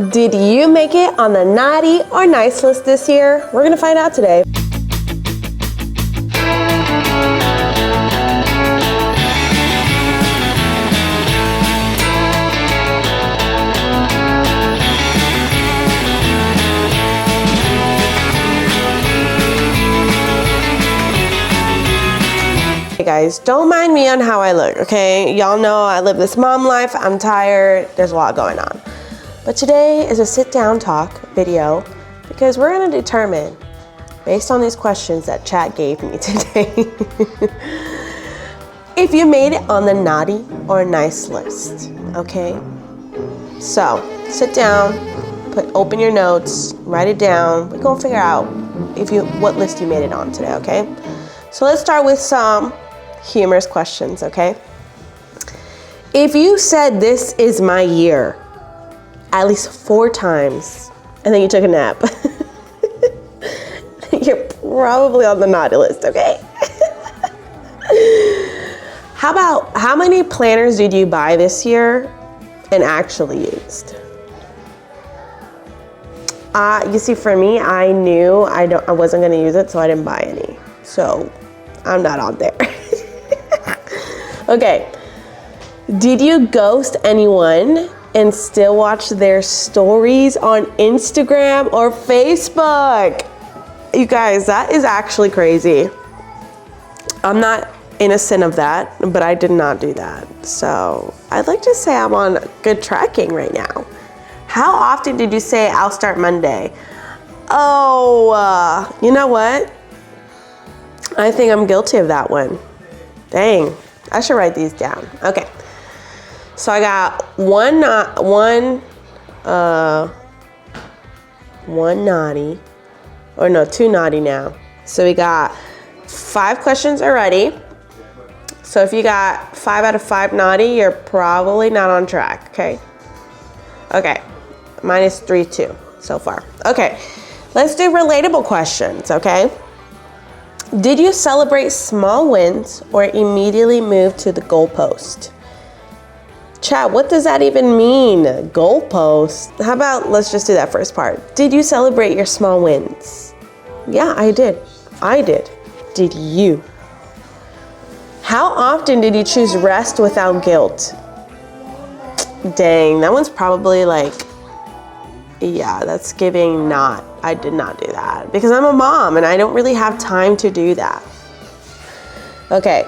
Did you make it on the naughty or nice list this year? We're gonna find out today. Hey guys, don't mind me on how I look, okay? Y'all know I live this mom life. I'm tired. There's a lot going on. But today is a sit down talk video because we're gonna determine, based on these questions that chat gave me today, if you made it on the naughty or nice list, okay? So sit down, open your notes, write it down. We're gonna figure out what list you made it on today, okay? So let's start with some humorous questions, okay? If you said this is my year at least 4 times and then you took a nap, you're probably on the naughty list, okay? How many planners did you buy this year and actually used? You see, for me, I knew I wasn't gonna use it, so I didn't buy any. So I'm not on there. Okay, did you ghost anyone and still watch their stories on Instagram or Facebook? You guys, that is actually crazy. I'm not innocent of that, but I did not do that. So I'd like to say I'm on good tracking right now. How often did you say I'll start Monday? Oh, you know what? I think I'm guilty of that one. Dang, I should write these down. Okay, so I got one naughty, or no, 2 naughty now. So we got 5 questions already. So if you got 5 out of 5 naughty, you're probably not on track, okay? Okay, mine is 3-2 so far. Okay, let's do relatable questions, okay? Did you celebrate small wins or immediately move to the goalpost? Chat, what does that even mean? Goalpost? How about let's just do that first part. Did you celebrate your small wins? Yeah, I did. I did. Did you? How often did you choose rest without guilt? Dang, that one's probably like, yeah, that's giving not. I did not do that because I'm a mom and I don't really have time to do that. Okay,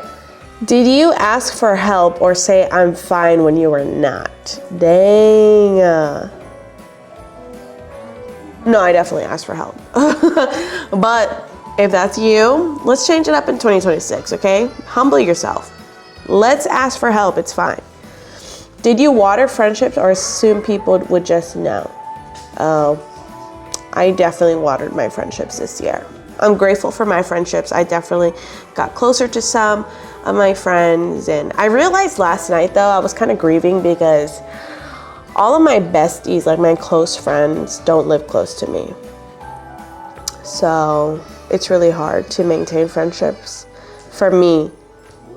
did you ask for help or say I'm fine when you were not? Dang. No, I definitely asked for help. But if that's you, let's change it up in 2026, okay? Humble yourself. Let's ask for help, it's fine. Did you water friendships or assume people would just know? Oh, I definitely watered my friendships this year. I'm grateful for my friendships. I definitely got closer to some of my friends. And I realized last night, though, I was kind of grieving because all of my besties, like my close friends, don't live close to me. So it's really hard to maintain friendships for me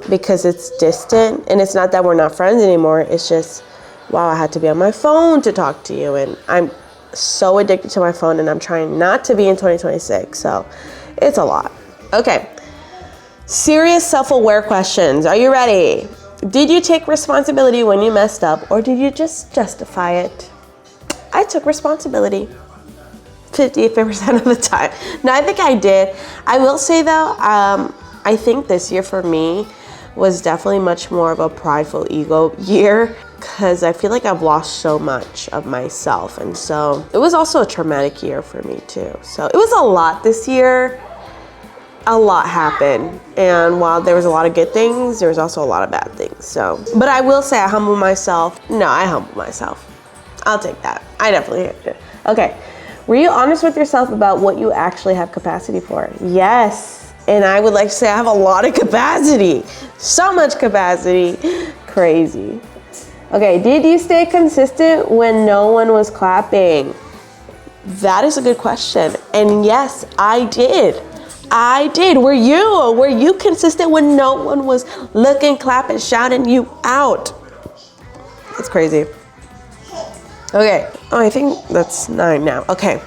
because it's distant. And it's not that we're not friends anymore. It's just, wow, I had to be on my phone to talk to you. And I'm so addicted to my phone and I'm trying not to be in 2026. So it's a lot. Okay. Serious self-aware questions. Are you ready? Did you take responsibility when you messed up or did you just justify it? I took responsibility 50% of the time. No, I think I did. I will say though, I think this year for me was definitely much more of a prideful ego year because I feel like I've lost so much of myself. And so it was also a traumatic year for me too. So it was a lot this year. A lot happened. And while there was a lot of good things, there was also a lot of bad things. So, but I will say I humbled myself. No, I humbled myself. I'll take that. I definitely did. Okay. Were you honest with yourself about what you actually have capacity for? Yes. And I would like to say I have a lot of capacity. So much capacity. Crazy. Okay, did you stay consistent when no one was clapping? That is a good question. And yes, I did. I did. Were you consistent when no one was looking, clapping, shouting you out? It's crazy. Okay. Oh, I think that's 9 now. Okay.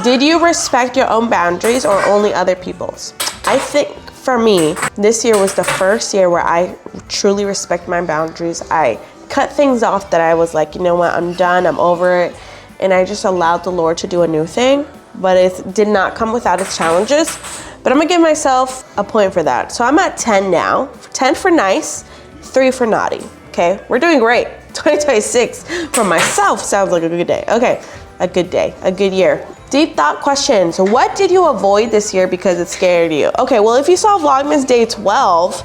Did you respect your own boundaries or only other people's? I think for me, this year was the first year where I truly respect my boundaries. I cut things off that I was like, you know what, I'm done, I'm over it. And I just allowed the Lord to do a new thing. But it did not come without its challenges. But I'm gonna give myself a point for that. So I'm at 10 now. 10 for nice, 3 for naughty. Okay, we're doing great. 2026 for myself sounds like a good day. Okay, a good day, a good year. Deep thought questions. What did you avoid this year because it scared you? Okay, well, if you saw Vlogmas day 12,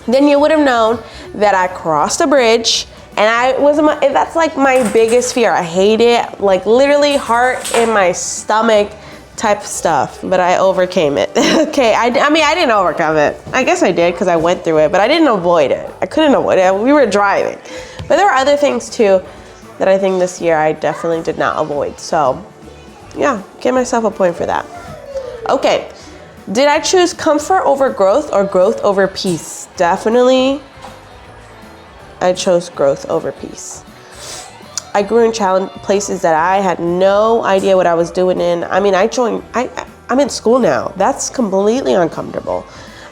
then you would have known that I crossed a bridge, and that's like my biggest fear. I hate it, like literally heart in my stomach type stuff, but I overcame it. Okay, I mean, I didn't overcome it. I guess I did because I went through it, but I didn't avoid it. I couldn't avoid it. We were driving. But there were other things too that I think this year I definitely did not avoid. So yeah, give myself a point for that. Okay, did I choose comfort over growth or growth over peace? Definitely, I chose growth over peace. I grew in places that I had no idea what I was doing in. I mean, I'm in school now. That's completely uncomfortable.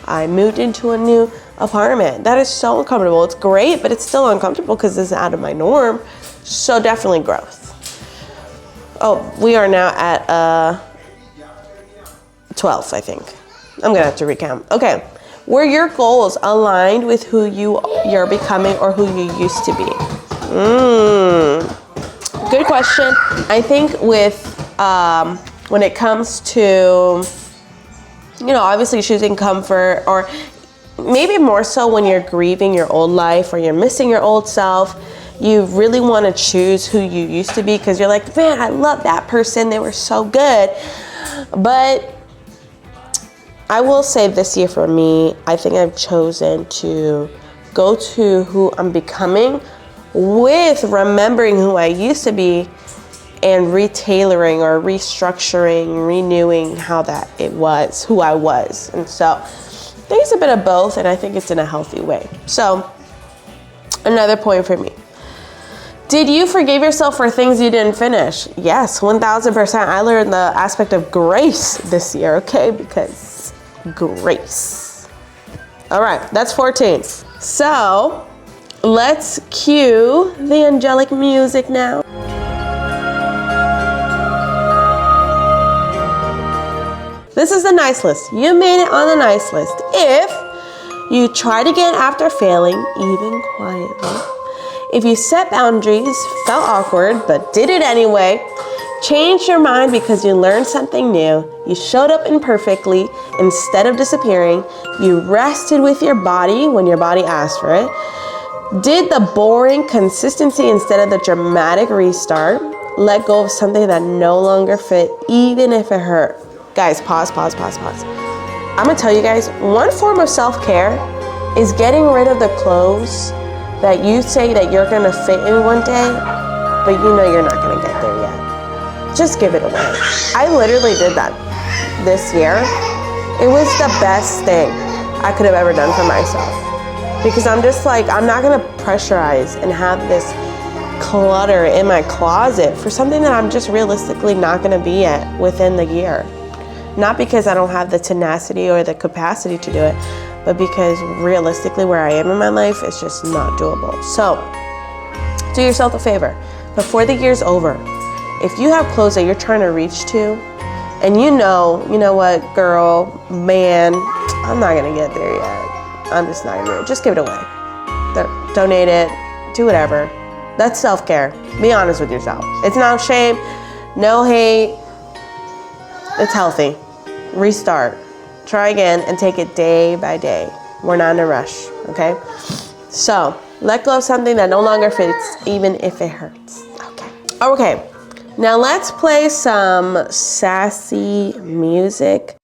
I moved into a new apartment. That is so uncomfortable. It's great, but it's still uncomfortable because it's out of my norm. So definitely growth. Oh, we are now at 12, I think. I'm gonna have to recount. Okay, were your goals aligned with who you're becoming or who you used to be? Good question. I think with when it comes to, obviously choosing comfort, or maybe more so when you're grieving your old life or you're missing your old self, you really want to choose who you used to be because you're like, man, I love that person. They were so good. But I will say this year for me, I think I've chosen to go to who I'm becoming with remembering who I used to be and retailoring or restructuring, renewing how that it was, who I was. And so I think it's a bit of both, and I think it's in a healthy way. So another point for me. Did you forgive yourself for things you didn't finish? Yes, 1000%. I learned the aspect of grace this year, okay? Because grace. All right, that's 14. So let's cue the angelic music now. This is the nice list. You made it on the nice list. If you tried again after failing, even quietly. If you set boundaries, felt awkward, but did it anyway, changed your mind because you learned something new, you showed up imperfectly instead of disappearing, you rested with your body when your body asked for it, did the boring consistency instead of the dramatic restart, let go of something that no longer fit, even if it hurt. Guys, pause. I'm gonna tell you guys, one form of self-care is getting rid of the clothes that you say that you're gonna fit in one day, but you know you're not gonna get there yet. Just give it away. I literally did that this year. It was the best thing I could have ever done for myself. Because I'm just like, I'm not gonna pressurize and have this clutter in my closet for something that I'm just realistically not gonna be at within the year. Not because I don't have the tenacity or the capacity to do it, but because realistically where I am in my life, it's just not doable. So do yourself a favor. Before the year's over, if you have clothes that you're trying to reach to, and you know what, girl, man, I'm not gonna get there yet. I'm just not gonna do it. Just give it away. Donate it, do whatever. That's self-care. Be honest with yourself. It's no shame, no hate. It's healthy. Restart. Try again and take it day by day. We're not in a rush, okay? So, let go of something that no longer fits, even if it hurts. Okay. Now let's play some sassy music.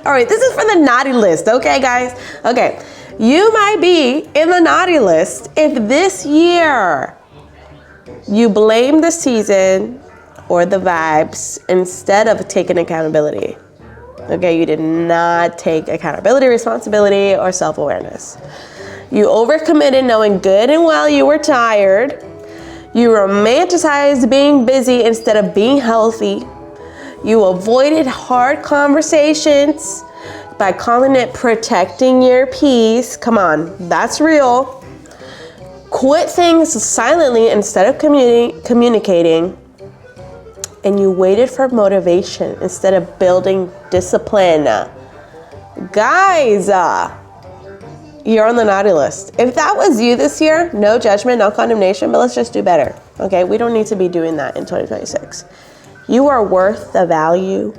All right, this is for the naughty list, okay, guys? Okay, you might be in the naughty list if this year you blame the season or the vibes instead of taking accountability. Okay, you did not take accountability, responsibility, or self-awareness. You overcommitted knowing good and well you were tired. You romanticized being busy instead of being healthy. You avoided hard conversations by calling it protecting your peace. Come on, that's real. Quit things silently instead of communicating. And you waited for motivation instead of building discipline. Guys, you're on the naughty list. If that was you this year, no judgment, no condemnation, but let's just do better. Okay, we don't need to be doing that in 2026. You are worth the value.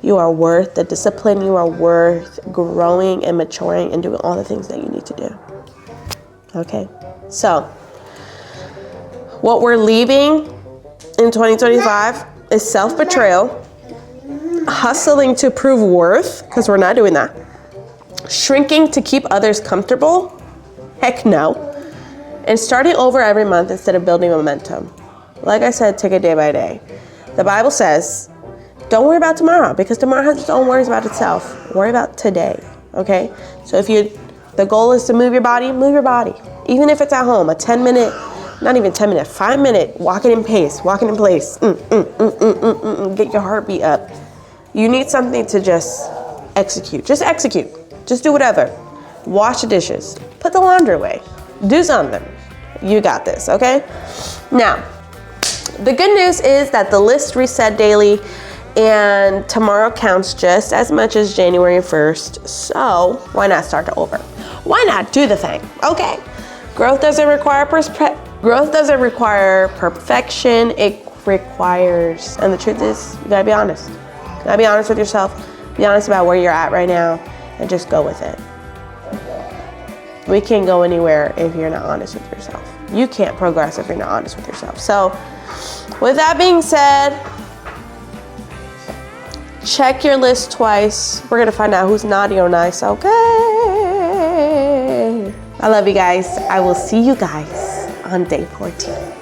You are worth the discipline. You are worth growing and maturing and doing all the things that you need to do. Okay, so what we're leaving in 2025 is self-betrayal, hustling to prove worth, because we're not doing that, shrinking to keep others comfortable, heck no, and starting over every month instead of building momentum. Like I said, take it day by day. The Bible says, don't worry about tomorrow, because tomorrow has its own worries about itself. Worry about today, okay? So if the goal is to move your body, even if it's at home, a 10-minute, not even 10 minute, 5-minute walking in place. Get your heartbeat up. You need something to just execute. Just execute. Just do whatever. Wash the dishes. Put the laundry away. Do something. You got this, okay? Now, the good news is that the list reset daily, and tomorrow counts just as much as January 1st. So why not start over? Why not do the thing? Okay. Growth doesn't require perfection. It requires, and the truth is, you gotta be honest. You gotta be honest with yourself. Be honest about where you're at right now, and just go with it. We can't go anywhere if you're not honest with yourself. You can't progress if you're not honest with yourself. So, with that being said, check your list twice. We're gonna find out who's naughty or nice, okay? I love you guys. I will see you guys on day 14.